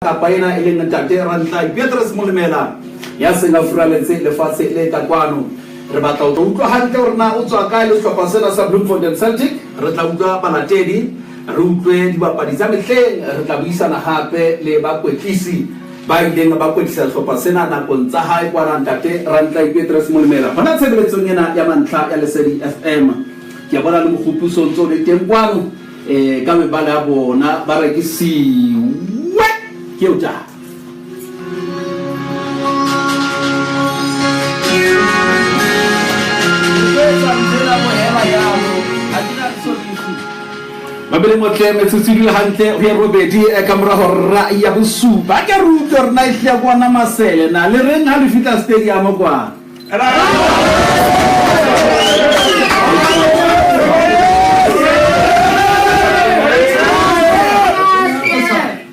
kapaina ile ntate Rantla Petrus Molemela ya senga furaletse le fatshe le ka kwano re batla o utlwa hantle hore na o tswa kae le hlopha sena sa Bloemfontein Celtic re tla utlwa balatedi re utlwe dibapadi tsa mehleng re tla buisana hape le bakwetlisi ba ileng ba kwetlisa hlopha sena nakong tsa hae kwa ntate Rantla Petrus Molemela bona tshebeletsong ena ya mantlha ya Lesedi FM ke bona le mogoputso ntse le teng kwano ka mebala ya bona ba rekisiwe ke o ja Mabele motle metsutsidi hantle ho ya robedi ka mora hora ya bosupa ke ruto rena ihla bona masele na le reng ha le fitla stadium kwa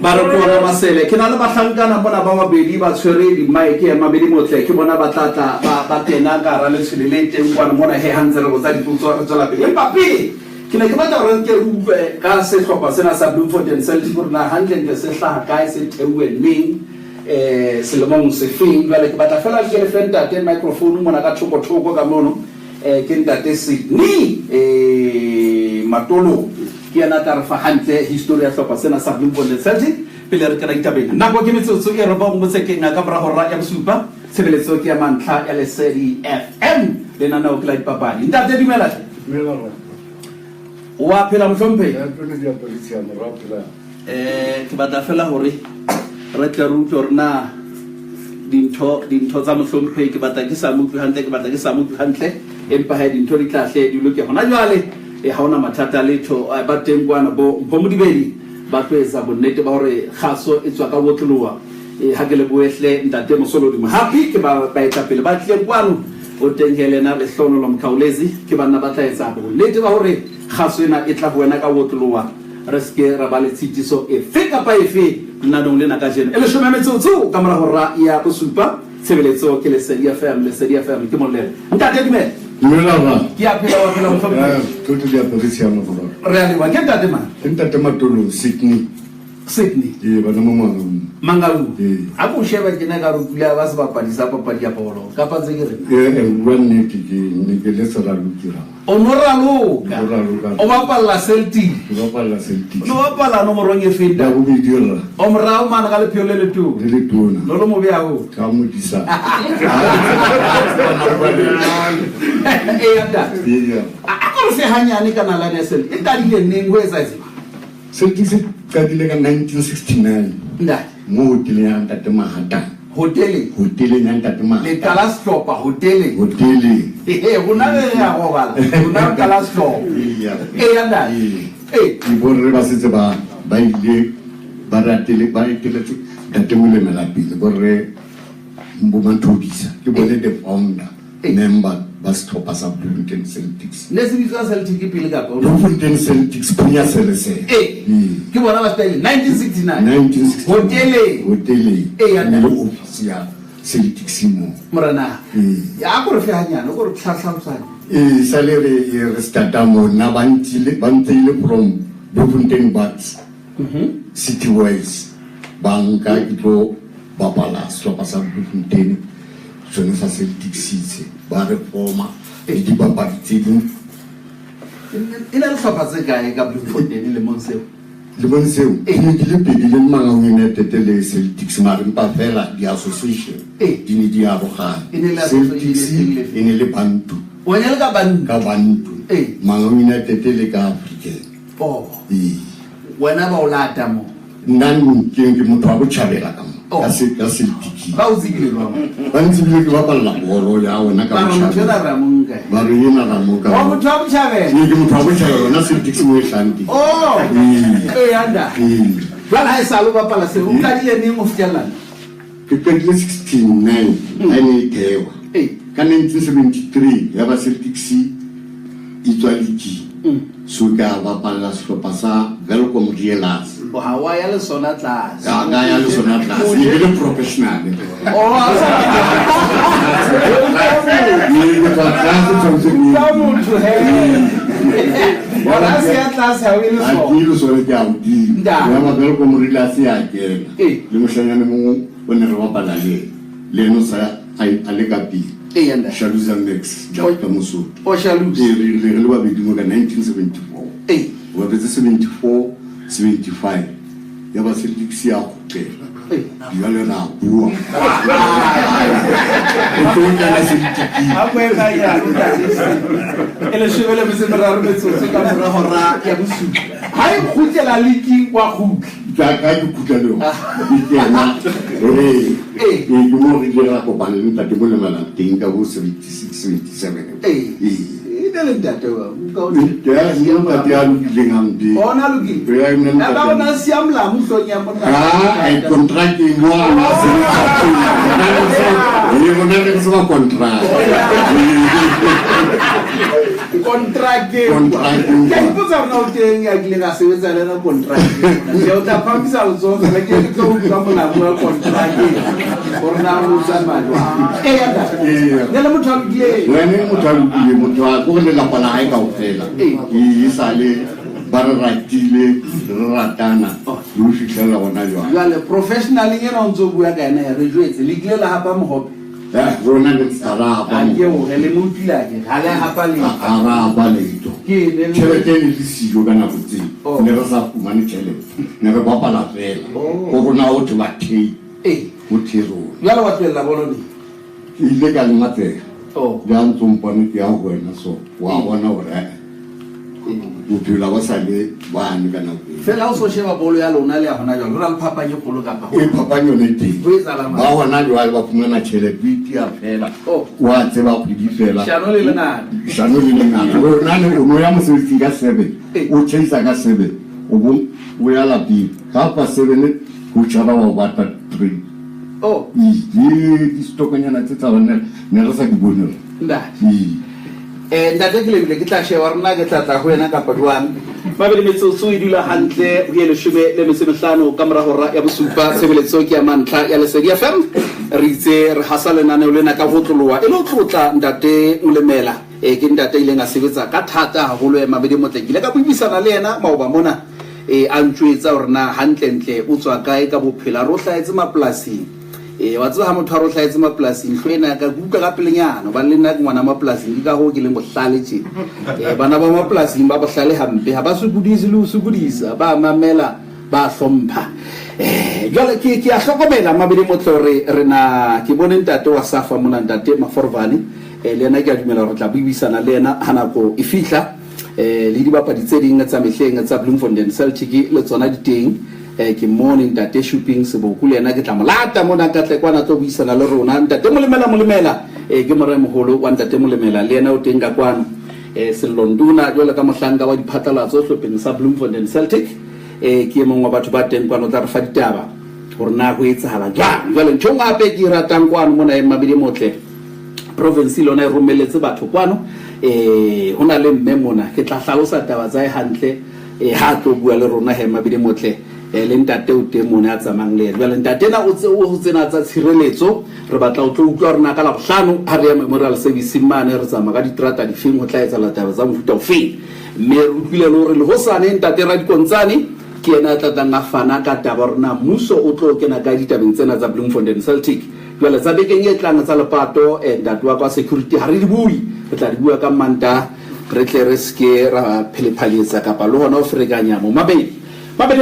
ba re bona masele ke na le bahlankana bona ba mabedi ba tshwere di mic ya mabedi motle ke bona ba tlatla ba tena ka ra le tshilele teng kwa mona he hantle re go tsa diputso re tsela pele papi ke ne ke batla re ke utlwe ka sehlopha sena sa Bloemfontein Celtic gore na hantle nke se hlaha kae se theue neng selemong se feng jwale ke batla fela ke le fentate microphone mona ka thoko ka mono ke ntate Sydney Matolo ke yana ka re fa hantle history ya sehlopha sena sa Bloemfontein Celtic pele re kana itabeng nako ke metsotso e re ba mo tse ke nga ka bra hora ya bosupa tshebeletso ke ya mantlha ya Lesedi FM le nana o kla dipapadi ntate dumela wa phela mhlomphe ke batla fela hore re tla rutlo rena dintho tsa mhlomphe ke batla ke sa mutlu hantle ke batla ke sa mutlu hantle empa ha dintho di tlahle di loke hona jwale ha ona mathata letho ba teng kwana bo modibedi ba tloetsa bonnete ba hore khaso e tswa ka botloloa ha ke le boehle ntate Mosolodi mo happy ke ba etsa pele ba tleng kwano o teng Helena le hlono lo Mkhawulezi ke bana ba tla etsa bonnete ba hore khaso ena e tla buena ka botloloa re ske ra ba le tshitiso e fe kapa e fe nna dong lena ka jeno e le shome metsotso ka mora hora ya bosupa tshebeletso ke Lesedi FM ke molele ntate dumela Dumela ke a phela wa phela mo tlhomphe Toto dia polisiano bona. re a le wa ke ntate man Ntate Matolo Sydney. Bana mo Mangalu a bo sheba ke na ka rutula ba se bapadisa papadi ya bolo ka pa tse ke re one ke ne ke le sala lukira. Onoraloka o bapalla Celtic Ba pala Celtic. no bapalla no morong e feta Da go bidiola. o morao mana ka le phiole le tu Le tona. no lo mo bea go Ka mo disa. anda a go se hanyane kana la nesel e tadile neng go etsa itse Celtic se kadile ka 1969. nda Mo hotele ya Ntate Mahata. hotele Hotele ya Ntate le Mahata. kala stopper hotele Hotele. gona le ya go bala gona kala stopper anda Ke borre ba setse ba ile ba ratile ba iteletse Ntate Molemela pele borre mbo mantobisa ke bone the founder member ba setlhopha sa Bloemfontein Celtics. ne se bitsa Celtic pele ka pa Bloemfontein Celtics punya selese. ke bona ba style 1969 hotele ya le office ya Celtics mo. morana ya go re fe hanyane go re tlhatlhamsana Sale re starta mo na bantile from Bloemfontein Bucks. City Wise banka itlo bapala setlhopha sa Bloemfontein sone sa Celtics itse ba reforma di bapadi tse ding ina le hlopha tse kae ka Bloemfontein le monseo le bonseo ke ne ke le pedi le Mangaung United le Celtics mare mpa fela di association di ne di abogana Celtics e ne le Bantu o ne le ka Bantu Mangaung United le ka African wena ba o lata mo nna ke motho wa botjhabela ka mo ka Celtic ba o tsibile lwa ba ntsibile ke bapalla bolo ya wena ka ba mo botjhabela tshela ra monga ba re yena ra mo ka wa motho wa botjhabela ke motho wa botjhabela na Celtics mo e hlanti anda jwale ha e sa lo bapala se o kadile neng o fitellana ke 69 a ne tewa ka 1973 ya ba Celtics e tswa ligi so ka bapalla sehlopha sa Velkom Rielers o hawa ya le sona tlase ya le sona tlase e le professional motho Wala siya tlase ha o ile a so. ke ile sone ke a godimo Nda. ya mabele ko morile a se a kena Eh. le moshanyane mongwe o ne re bapala le eno sa a le ka pele Eh yanda. Shaluza Max Jacques Mosotho O shalus. re le babedi mo ka 1974 Eh. wa betse 74 75 ya ba se diksi ya go pela Eh. ya le na bua o tlo kana se diki Ha kwa ka ya ele shebele me se mara re tsotse ka mora hora ya bosupi. Ha e khutela liki wa khutla. ja ka di kutlelo di kena ke mo re dira go bana le tate mo le malanteng ka bo 76 77 Ine le ntate wa. ke ya ya tate ya lokileng hampe Ona luki. ya ina Na ba ona siamla mo hlonya mona. ai contracting mo na se ni mo na le se contract Contract. Contract. Ke ipotsa rona o teng ya kile ga sebetsa le na contract. Ya o tla phamisa o tsotsa le ke go ka mona mo contract. Rona mo tsamaya. Ya da. Ne le motho a bile. wena motho a lokile motho a go le la pala hae ka ofela e sale ba re ratile re ratana le fihlela gona jwa Jwale professionally ke no ntso bua ka ena re jwetse le kile la hapa mohope. rona le tsara A ba ke o le mo tila ke ga le hapa le. ara ba leito Ke ne le tšhelete e ne le sijo ka nako tseo Oh. ne re sa fumane tšhelete ne re bapala fela Oh. go rona o te bathei eh go therong jwale wa tlela bolo ni. ke ile ka lematsega Oh. le a ntsompane ke ya go wena so wa bona gore bophelo ba sa le bane ka nako eo Fela o so sheba bolo ya lona le ya hona jwale ra le phapanye kgolo kapa ho. e phapang yone teng Ho etsahala mang? ba gona jwale ba fumana tšhelete o itia fela Oh. wa tseba kgwedi fela Shano le lengata. shano le lengata rona ne o no ya mosebetsing ka 7 o chaisa ka 7 o bo o ya lapeng ka pa 7 go tšhaba wa bata 3 Oh, di stokonyana tse tsa bana ne re sa di bone ndati. Ntate ke lebile ke tla sheba rona ke tla go wena kapa jwang. Mabedi metsotso e dula hantle ho ile 15 ka mora hora ya bosupa tshebeletso ke ya mantla ya Lesedi FM. Re itse re hasa lenane le na ka botloloa e le tlotla ntate Molemela ke ntate ile nga sebetsa ka thata haholo ya mabedi motlekile ka buisana le yena maoba mona a ntshwetsa hore na hantle ntle o tswa kae ka bophela ro hlaetse maplasing. Wa tseba ha motho a ro hlaetse maplasing hlwena ka kuka ka pelenyana ba le nna ke ngwana maplasing ka ho ke le mohlale tje bana ba maplasing ba bohlale hampe ha ba sukudise le sukudisa ba mamela ba hlompha jwale ke a hlokomela mabedi motho re na ke bone ntate wa Safa mona ntate Maforvani le yena ke a dumela re tla buisana le yena hanako e fihla le dibapadi tse ding tsa mehleng tsa Bloemfontein Celtic le tsona di teng ke morning ntate shopping Seboko le yena ke tla molata mona ka tle kwana tlo buisana le rona ntate Molemela ke morena moholo wa ntate Molemela le yena o teng ka kwana Selonduna jwale ka mohlanka wa diphatlalatso hlopheng sa Bloemfontein Celtic ke mongwe wa batho ba teng kwana o tla re fa ditaba gore na go etsahala jwang jwale ntho ngape ke ratang kwana mona e mabedi motle province lona e romeletse batho kwano hona le mme mona ke tla hlalosa taba tsa hantle ha tlo bua le rona he mabedi motle le ntate o teng mona a tsamang le jwale ntate na o tsena tsa tshireletso re batla o tlo utlwa rena ka la bohlano ha re ya memorial service mane re tsamaya ka diterata di feng ho tla etsa la taba tsa mofuta o feng mme re utlwile le hore le hosane ntate ra dikontsane ke ena tla tla ngafana ka taba rena muso o tlo kena ka ditabeng tsena tsa Bloemfontein Celtic jwale tsa bekeng e tlang tsa lepato ntate wa kwa security ha re di bui re tla di bua ka manta re tle re ske ra phelephalitsa kapa le hona o ferekanya mo mabedi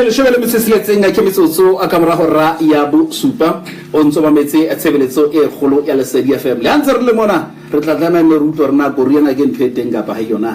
le shebele metseseletseng a ke metsotso a ka mora hora ya bosupa o ntso ba metse a tshebeletso e kgolo ya Lesedi FM le antse re le mona re tla tlamela re utlwa rena go riana ke ntho e teng kapa ha yona